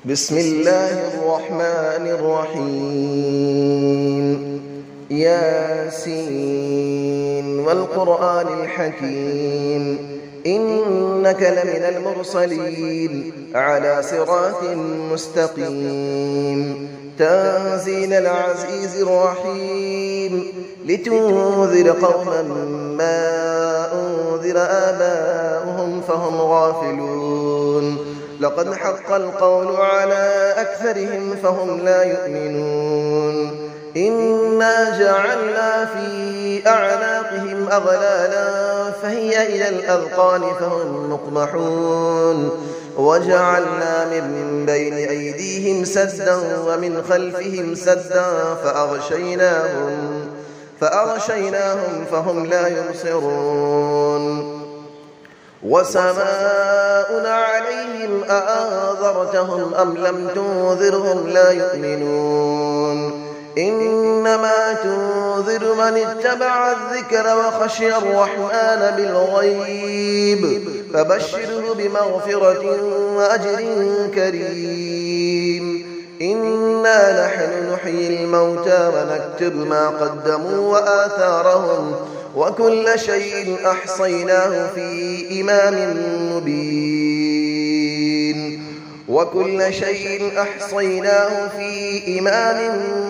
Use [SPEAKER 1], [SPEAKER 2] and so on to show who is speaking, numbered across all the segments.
[SPEAKER 1] بسم الله الرحمن الرحيم ياسين والقرآن الحكيم إنك لمن المرسلين على صراط مستقيم تنزيل العزيز الرحيم لتنذر قوما ما أنذر آباؤهم فهم غافلون لقد حق القول على أكثرهم فهم لا يؤمنون إنا جعلنا في أعناقهم أغلالا فهي إلى الأذقان فهم مقمحون وجعلنا من بين أيديهم سدا ومن خلفهم سدا فأغشيناهم فهم لا يبصرون وسماء عليهم أأنذرتهم أم لم تنذرهم لا يؤمنون إنما تنذر من اتبع الذكر وخشي الرحمن بالغيب فبشره بمغفرة وأجر كريم إنا نحن نحيي الموتى ونكتب ما قدموا وآثارهم وكل شيء أحصيناه في إمام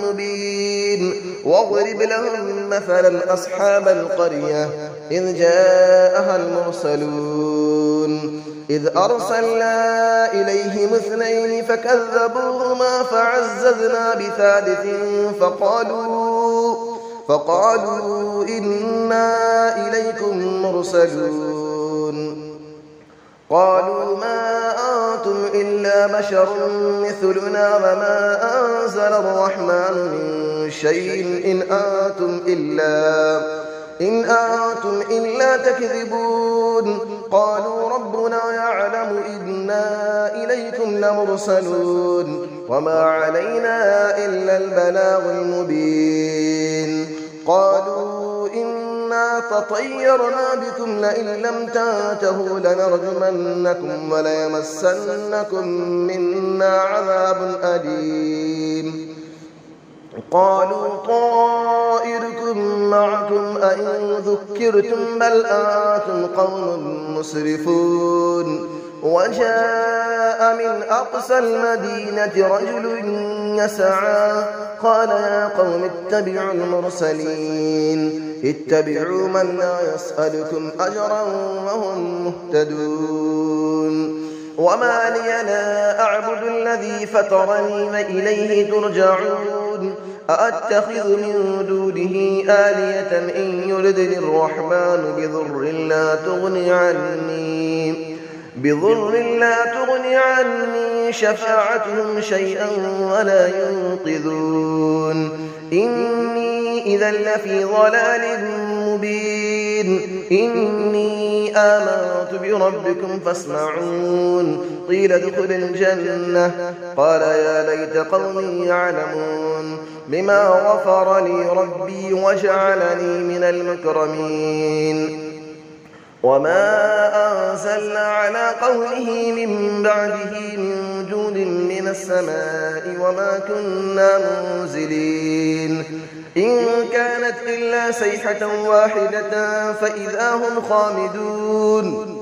[SPEAKER 1] مبين واضرب لهم مثلا أصحاب القرية إذ جاءها المرسلون إذ أرسلنا إليهم 2 فكذبوهما فعززنا بثالث فقالوا إنا إليكم مرسلون قالوا ما أنتم إلا بشر مثلنا وما أنزل الرحمن من شيء إن أنتم إلا تكذبون قالوا ربنا يعلم إنا إليكم لمرسلون وما علينا إلا البلاغ المبين قالوا إنا تطيرنا بكم لئن لم تنتهوا لنرجمنكم وليمسنكم منا عذاب أليم قالوا طائركم معكم أئن ذكرتم بل أنتم قوم مسرفون وجاء من أقصى المدينة رجل يسعى قال يا قوم اتبعوا المرسلين اتبعوا من لا يسألكم أجرا وهم مهتدون وما لي لا أعبد الذي فطرني وإليه ترجعون أأتخذ من دونه آلية إن يردني الرحمن بضر لا تغني عني شفاعتهم شيئا ولا ينقذون إني إذا لفي ضلال مبين إني آمنت بربكم فاسمعون قيل ادخل الجنة قال يا ليت قومي يعلمون بما غفر لي ربي وجعلني من المكرمين وما أنزلنا على قومه من بعده من جود من السماء وما كنا منزلين إن كانت إلا صيحة واحدة فإذا هم خامدون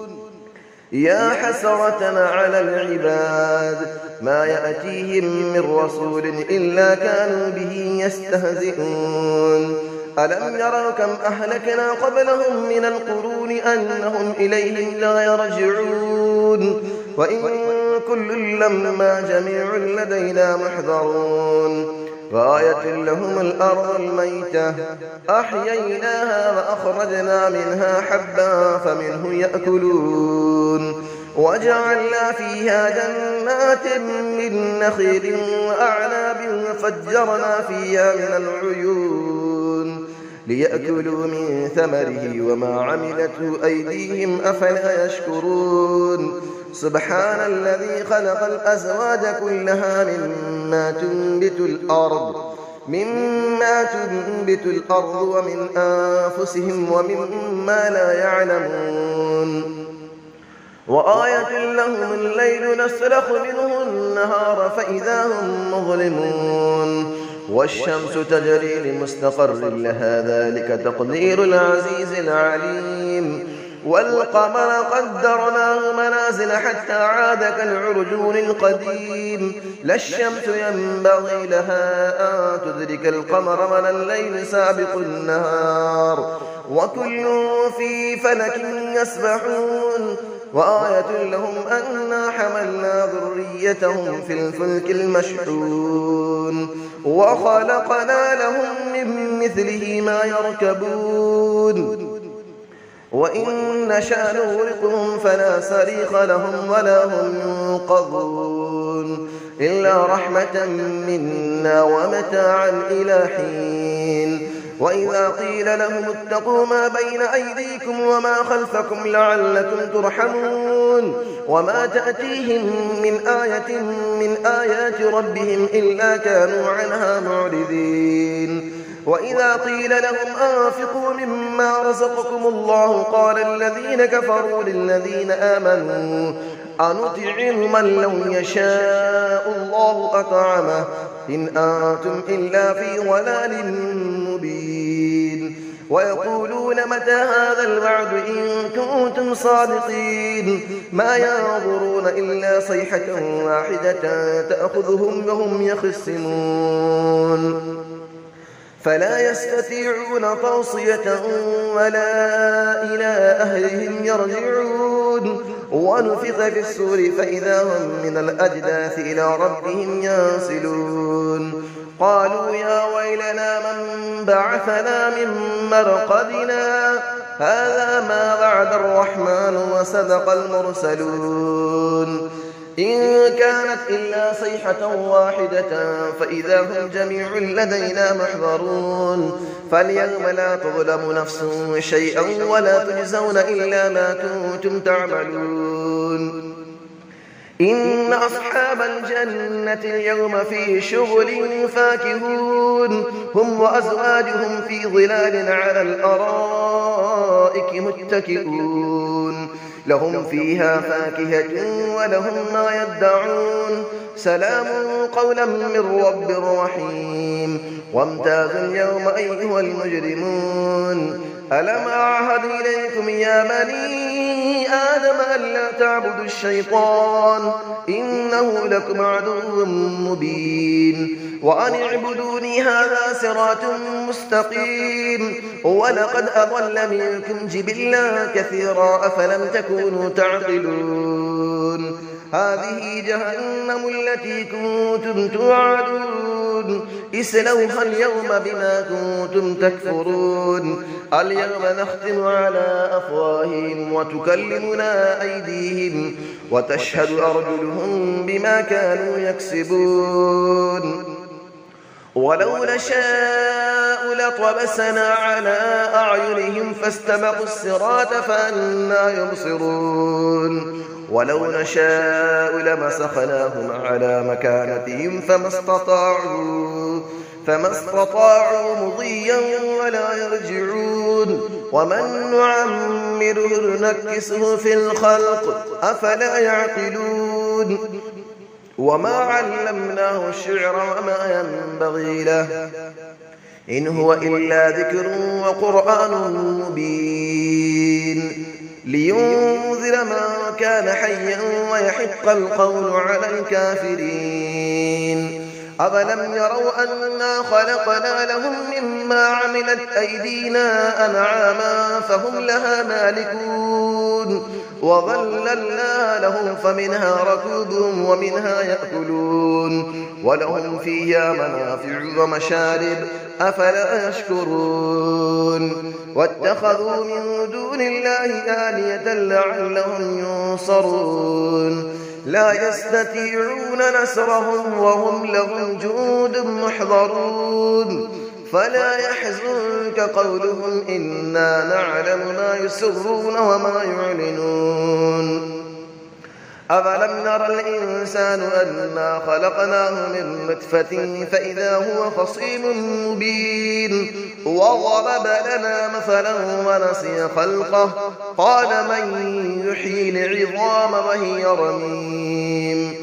[SPEAKER 1] يا حسرة على العباد ما يأتيهم من رسول إلا كانوا به يستهزئون ألم يروا كم أهلكنا قبلهم من القرون أنهم إليهم لا يرجعون وإن كل لما جميع لدينا محضرون وآية لهم الأرض الميتة أحييناها وأخرجنا منها حبا فمنه يأكلون وجعلنا فيها جنات من نخيل وأعناب وفجرنا فيها من العيون ليأكلوا من ثمره وما عملته أيديهم أفلا يشكرون سبحان الذي خلق الأزواج كلها مما تنبت الأرض ومن أنفسهم ومما لا يعلمون وآية لهم الليل نسلخ منه النهار فإذا هم مظلمون والشمس تجري لمستقر لها ذلك تقدير العزيز العليم والقمر قدرناه منازل حتى عاد كالعرجون القديم لا الشمس ينبغي لها أن تدرك القمر ولا الليل سابق النهار وكل في فلك يسبحون وآية لهم أنا حملنا ذريتهم في الفلك المشحون وخلقنا لهم من مثله ما يركبون وإن نشأ نغرقهم فلا صريخ لهم ولا هم ينقذون إلا رحمة منا ومتاعا إلى حين وإذا قيل لهم اتقوا ما بين أيديكم وما خلفكم لعلكم ترحمون وما تأتيهم من آية من آيات ربهم إلا كانوا عنها معرضين وإذا قيل لهم أنفقوا مما رزقكم الله قال الذين كفروا للذين آمنوا أنطعم من لو يشاء الله أطعمه إن أنتم إلا في ضلال مبين ويقولون متى هذا الوعد إن كنتم صادقين ما ينظرون إلا صيحة واحدة تأخذهم وهم يخصمون فلا يستطيعون توصية ولا إلى أهلهم يرجعون ونفخ في الصور فإذا هم من الأجداث إلى ربهم ينسلون قالوا يا ويلنا من بعثنا من مرقدنا هذا ما وعد الرحمن وصدق المرسلون إن كانت إلا صيحة واحدة فإذا هم جميع لدينا محضرون فاليوم لا تظلم نفس شيئا ولا تجزون إلا ما كنتم تعملون إن أصحاب الجنة اليوم في شغل فاكهون هم وأزواجهم في ظلال على الأرائك متكئون لهم فيها فاكهة ولهم ما يدعون سلام قولا من رب رحيم وامتازوا اليوم أيها المجرمون ألم أعهد إليكم يا بني آدم ألا تعبدوا الشيطان إنه لكم عدو مبين وأن اعبدوني هذا صراط مستقيم ولقد أضل منكم جبلا كثيرا أفلم تكونوا تعقلون هذه جهنم التي كنتم توعدون اسلوها اليوم بما كنتم تكفرون اليوم نختم على أفواههم وتكلمنا أيديهم وتشهد أرجلهم بما كانوا يكسبون ولو نشاء لطمسنا على أعينهم فاستبقوا الصراط فأنى يبصرون ولو نشاء لمسخناهم على مكانتهم فما استطاعوا مضيا ولا يرجعون ومن نعمره نكسه في الخلق أفلا يعقلون وما علمناه الشعر وما ينبغي له إن هو إلا ذكر وقرآن مبين لينذر من كان حيا ويحق القول على الكافرين أفلم يروا أنا خلقنا لهم مما عملت أيدينا أنعاما فهم لها مالكون وظللنا لهم فمنها ركوبهم ومنها يأكلون ولهم فيها منافع ومشارب أفلا يشكرون واتخذوا من دون الله آلية لعلهم ينصرون لا يستطيعون نصرهم وهم لهم جند محضرون فلا يحزنك قولهم إنا نعلم ما يسرون وما يعلنون أفلم نرى الإنسان أنا خلقناه من نطفة فإذا هو خصيم مبين وضرب لنا مثلا ونسي خلقه قال من يحيي العظام وهي رميم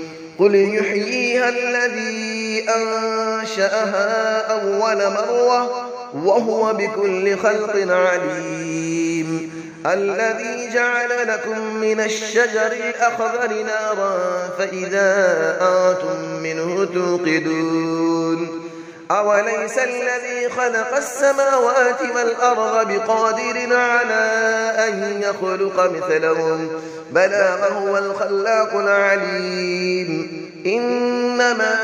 [SPEAKER 1] قل يحييها الذي أنشأها أول مرة وهو بكل خلق عليم الذي جعل لكم من الشجر الأخضر نارا فإذا أنتم منه توقدون أوليس الذي خلق السماوات والأرض بقادر على أن يخلق مثلهم بلى وهو الخلاق العليم إنما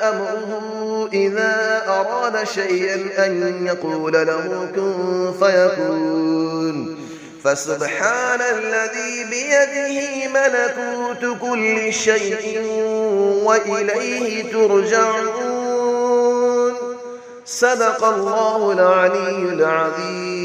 [SPEAKER 1] أمره إذا أراد شيئا أن يقول له كن فيكون فسبحان الذي بيده ملكوت كل شيء وإليه ترجعون صدق الله العلي العظيم.